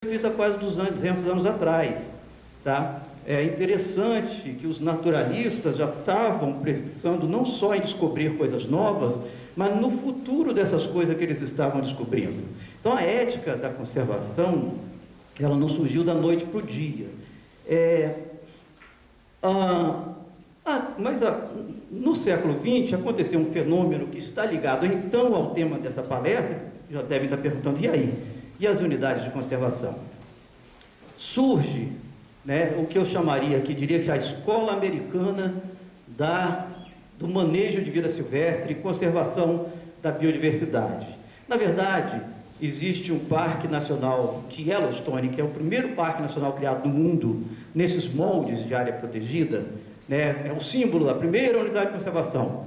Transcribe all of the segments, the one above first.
escrita há quase 200 anos atrás, tá? É interessante que os naturalistas já estavam pensando não só em descobrir coisas novas, mas no futuro dessas coisas que eles estavam descobrindo. Então, a ética da conservação, ela não surgiu da noite para o dia. No século XX aconteceu um fenômeno que está ligado então ao tema dessa palestra, já devem estar perguntando, e aí? E as unidades de conservação? Surge, né, o que eu chamaria aqui, diria que a escola americana do manejo de vida silvestre e conservação da biodiversidade. Na verdade, existe um parque nacional de Yellowstone, que é o primeiro parque nacional criado no mundo, nesses moldes de área protegida, né, é o símbolo da primeira unidade de conservação,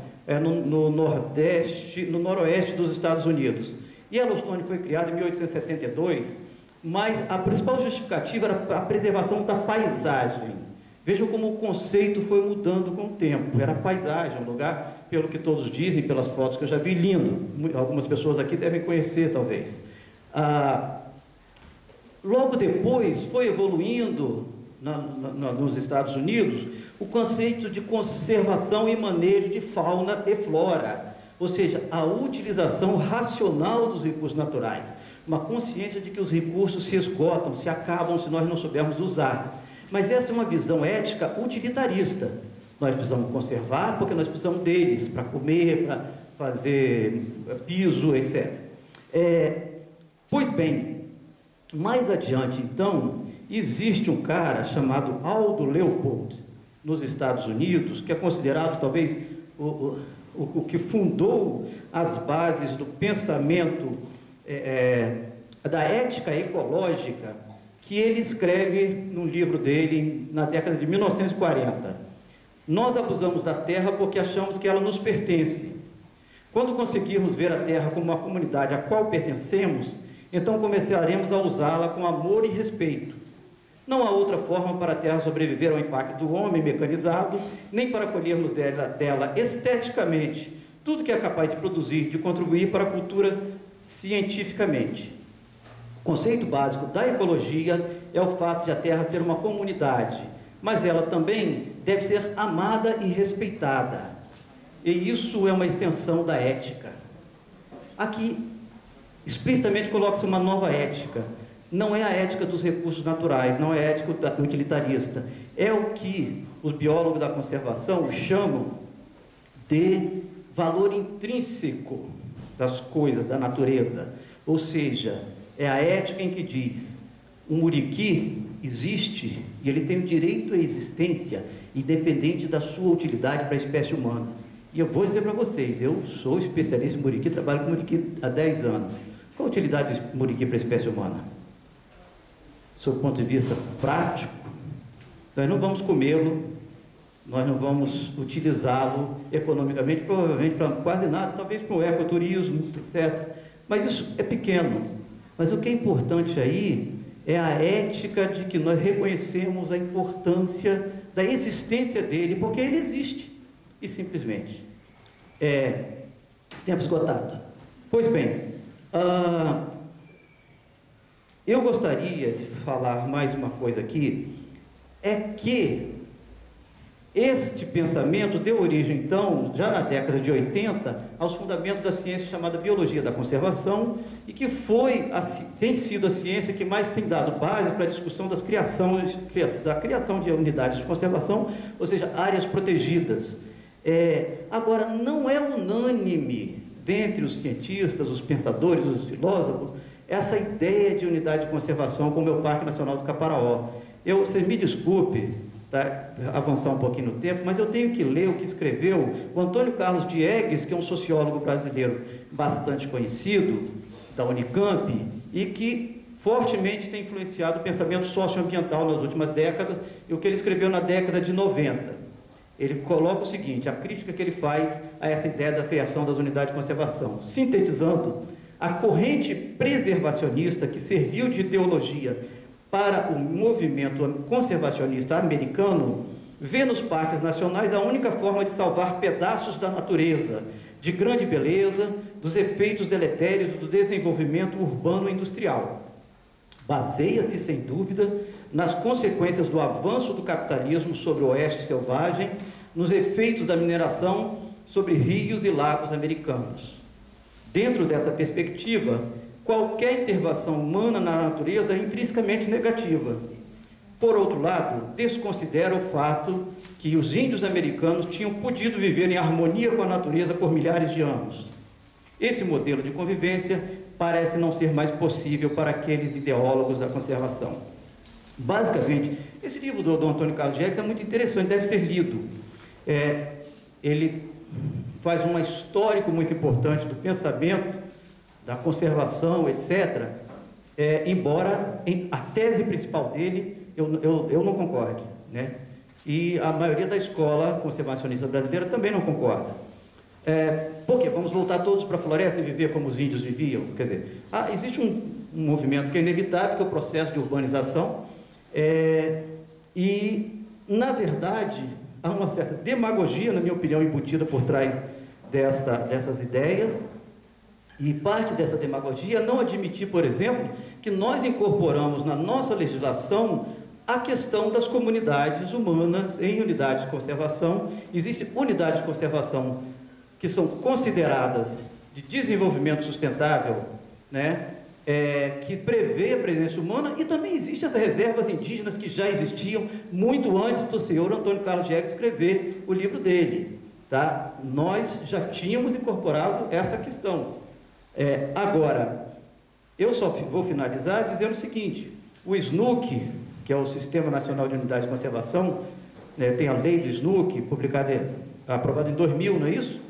no noroeste dos Estados Unidos. Yellowstone foi criado em 1872, mas a principal justificativa era a preservação da paisagem. Vejam como o conceito foi mudando com o tempo. Era a paisagem, um lugar, pelo que todos dizem, pelas fotos que eu já vi, lindo. Algumas pessoas aqui devem conhecer, talvez. Logo depois, foi evoluindo nos Estados Unidos o conceito de conservação e manejo de fauna e flora, ou seja, a utilização racional dos recursos naturais, uma consciência de que os recursos se esgotam, se acabam se nós não soubermos usar. Mas essa é uma visão ética utilitarista. Nós precisamos conservar porque nós precisamos deles para comer, para fazer piso, etc. Pois bem, mais adiante, então, existe um cara chamado Aldo Leopold, nos Estados Unidos, que é considerado talvez o que fundou as bases do pensamento da ética ecológica, que ele escreve num livro dele na década de 1940. Nós abusamos da terra porque achamos que ela nos pertence. Quando conseguirmos ver a terra como uma comunidade a qual pertencemos, então começaremos a usá-la com amor e respeito. Não há outra forma para a terra sobreviver ao impacto do homem mecanizado, nem para colhermos dela esteticamente tudo que é capaz de produzir, de contribuir para a cultura cientificamente. O conceito básico da ecologia é o fato de a terra ser uma comunidade, mas ela também deve ser amada e respeitada. E isso é uma extensão da ética. Aqui, explicitamente, coloca-se uma nova ética. Não é a ética dos recursos naturais, não é a ética utilitarista. É o que os biólogos da conservação chamam de valor intrínseco das coisas, da natureza. Ou seja, é a ética em que diz: o muriqui existe e ele tem o direito à existência, independente da sua utilidade para a espécie humana. E eu vou dizer para vocês, eu sou especialista em muriqui, trabalho com muriqui há 10 anos. Qual a utilidade do muriqui para a espécie humana? Sob o ponto de vista prático, nós não vamos comê-lo, nós não vamos utilizá-lo economicamente, provavelmente para quase nada, talvez para o ecoturismo, etc. Mas isso é pequeno. Mas o que é importante aí é a ética de que nós reconhecemos a importância da existência dele, porque ele existe, e simplesmente. Tempo esgotado. Pois bem, eu gostaria de falar mais uma coisa aqui, é que este pensamento deu origem, então, já na década de 80, aos fundamentos da ciência chamada biologia da conservação, e que tem sido a ciência que mais tem dado base para a discussão da criação de unidades de conservação, ou seja, áreas protegidas. Agora, não é unânime dentre os cientistas, os pensadores, os filósofos, essa ideia de unidade de conservação como é o Parque Nacional do Caparaó. Você me desculpe, tá, avançar um pouquinho no tempo, mas eu tenho que ler o que escreveu o Antônio Carlos Diegues, que é um sociólogo brasileiro bastante conhecido, da Unicamp, e que fortemente tem influenciado o pensamento socioambiental nas últimas décadas, e o que ele escreveu na década de 90. Ele coloca o seguinte, a crítica que ele faz a essa ideia da criação das unidades de conservação, sintetizando: a corrente preservacionista que serviu de ideologia para o movimento conservacionista americano vê nos parques nacionais a única forma de salvar pedaços da natureza, de grande beleza, dos efeitos deletérios do desenvolvimento urbano industrial. baseia-se, sem dúvida, nas consequências do avanço do capitalismo sobre o oeste selvagem, nos efeitos da mineração sobre rios e lagos americanos. Dentro dessa perspectiva, qualquer intervenção humana na natureza é intrinsecamente negativa. Por outro lado, desconsidera o fato que os índios americanos tinham podido viver em harmonia com a natureza por milhares de anos. Esse modelo de convivência parece não ser mais possível para aqueles ideólogos da conservação. Basicamente, esse livro do Antônio Carlos Jacques é muito interessante, deve ser lido. Ele faz um histórico muito importante do pensamento, da conservação, etc., embora a tese principal dele eu não concordo, né? E a maioria da escola conservacionista brasileira também não concorda. Por quê? Vamos voltar todos para a floresta e viver como os índios viviam? Quer dizer, existe um movimento que é inevitável, que é o processo de urbanização, e, na verdade, há uma certa demagogia, na minha opinião, embutida por trás dessas ideias, e parte dessa demagogia é não admitir, por exemplo, que nós incorporamos na nossa legislação a questão das comunidades humanas em unidades de conservação. Existem unidades de conservação que são consideradas de desenvolvimento sustentável, né? Que prevê a presença humana, e também existem as reservas indígenas que já existiam muito antes do senhor Antônio Carlos Jacques escrever o livro dele, tá? Nós já tínhamos incorporado essa questão. Agora, eu só vou finalizar dizendo o seguinte: o SNUC, que é o Sistema Nacional de Unidade de Conservação, tem a lei do SNUC, aprovada em 2000, não é isso?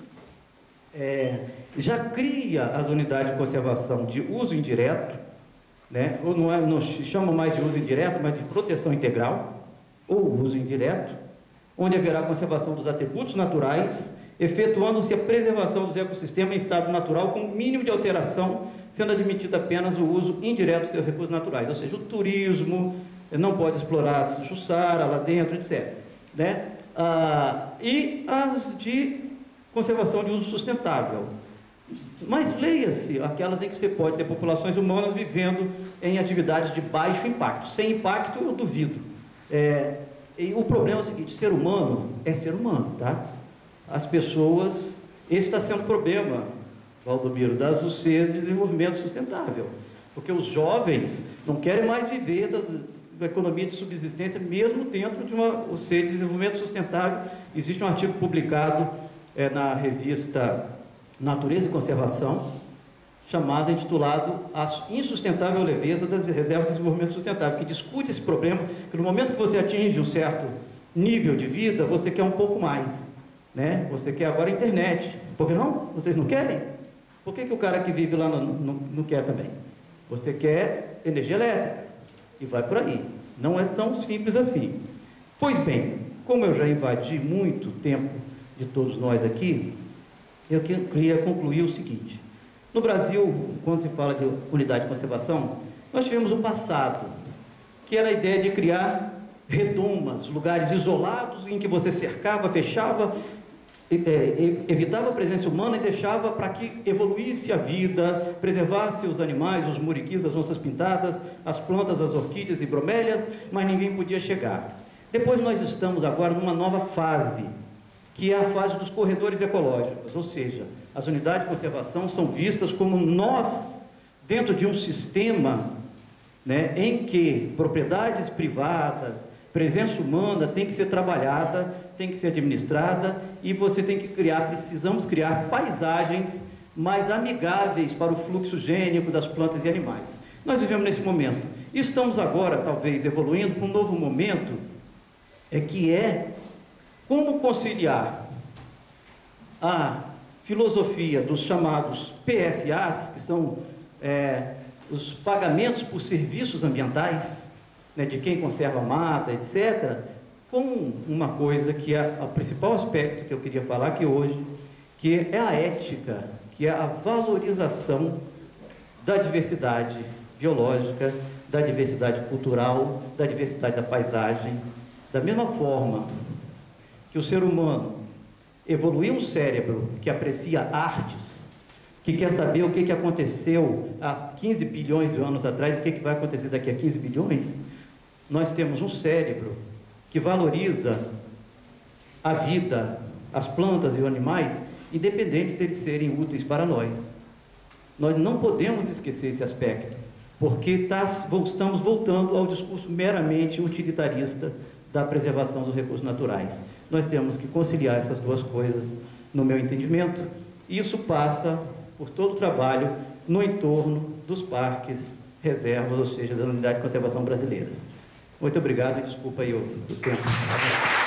Já cria as unidades de conservação de uso indireto, né? Ou não chama mais de uso indireto, mas de proteção integral, ou uso indireto, onde haverá conservação dos atributos naturais, efetuando-se a preservação dos ecossistemas em estado natural com o mínimo de alteração, sendo admitido apenas o uso indireto dos seus recursos naturais, ou seja, o turismo não pode explorar Jussara lá dentro, etc., né? E as de conservação de uso sustentável. Mas leia-se aquelas em que você pode ter populações humanas vivendo em atividades de baixo impacto. Sem impacto, eu duvido. E o problema é o seguinte: ser humano é ser humano, tá? As pessoas, esse está sendo o problema, Valdomiro, das UCs de desenvolvimento sustentável, porque os jovens não querem mais viver da economia de subsistência, mesmo dentro de uma UC de desenvolvimento sustentável. Existe um artigo publicado na revista Natureza e Conservação, intitulado A Insustentável Leveza das Reservas de Desenvolvimento Sustentável, que discute esse problema, que no momento que você atinge um certo nível de vida, você quer um pouco mais, né? Você quer agora a internet. Por que não? Vocês não querem? Por que o cara que vive lá não quer também? Você quer energia elétrica, e vai por aí. Não é tão simples assim. Pois bem, como eu já invadi muito tempo de todos nós aqui, eu queria concluir o seguinte: no Brasil, quando se fala de unidade de conservação, nós tivemos o passado, que era a ideia de criar redomas, lugares isolados em que você cercava, fechava, evitava a presença humana e deixava para que evoluísse a vida, preservasse os animais, os muriquis, as onças pintadas, as plantas, as orquídeas e bromélias, mas ninguém podia chegar. Depois nós estamos agora numa nova fase, que é a fase dos corredores ecológicos, ou seja, as unidades de conservação são vistas como nós, dentro de um sistema, né, em que propriedades privadas, presença humana tem que ser trabalhada, tem que ser administrada, e você tem que precisamos criar paisagens mais amigáveis para o fluxo gênico das plantas e animais. Nós vivemos nesse momento, e estamos agora, talvez, evoluindo para um novo momento, que é como conciliar a filosofia dos chamados PSAs, que são os pagamentos por serviços ambientais, né, de quem conserva a mata, etc., com uma coisa que é o principal aspecto que eu queria falar aqui hoje, que é a ética, que é a valorização da diversidade biológica, da diversidade cultural, da diversidade da paisagem. Da mesma forma que o ser humano evoluiu um cérebro que aprecia artes, que quer saber o que aconteceu há 15 bilhões de anos atrás e o que vai acontecer daqui a 15 bilhões, nós temos um cérebro que valoriza a vida, as plantas e os animais, independente deles serem úteis para nós. Nós não podemos esquecer esse aspecto, porque estamos voltando ao discurso meramente utilitarista da preservação dos recursos naturais. Nós temos que conciliar essas duas coisas, no meu entendimento. Isso passa por todo o trabalho no entorno dos parques, reservas, ou seja, da Unidade de Conservação Brasileiras. Muito obrigado e desculpa aí o tempo.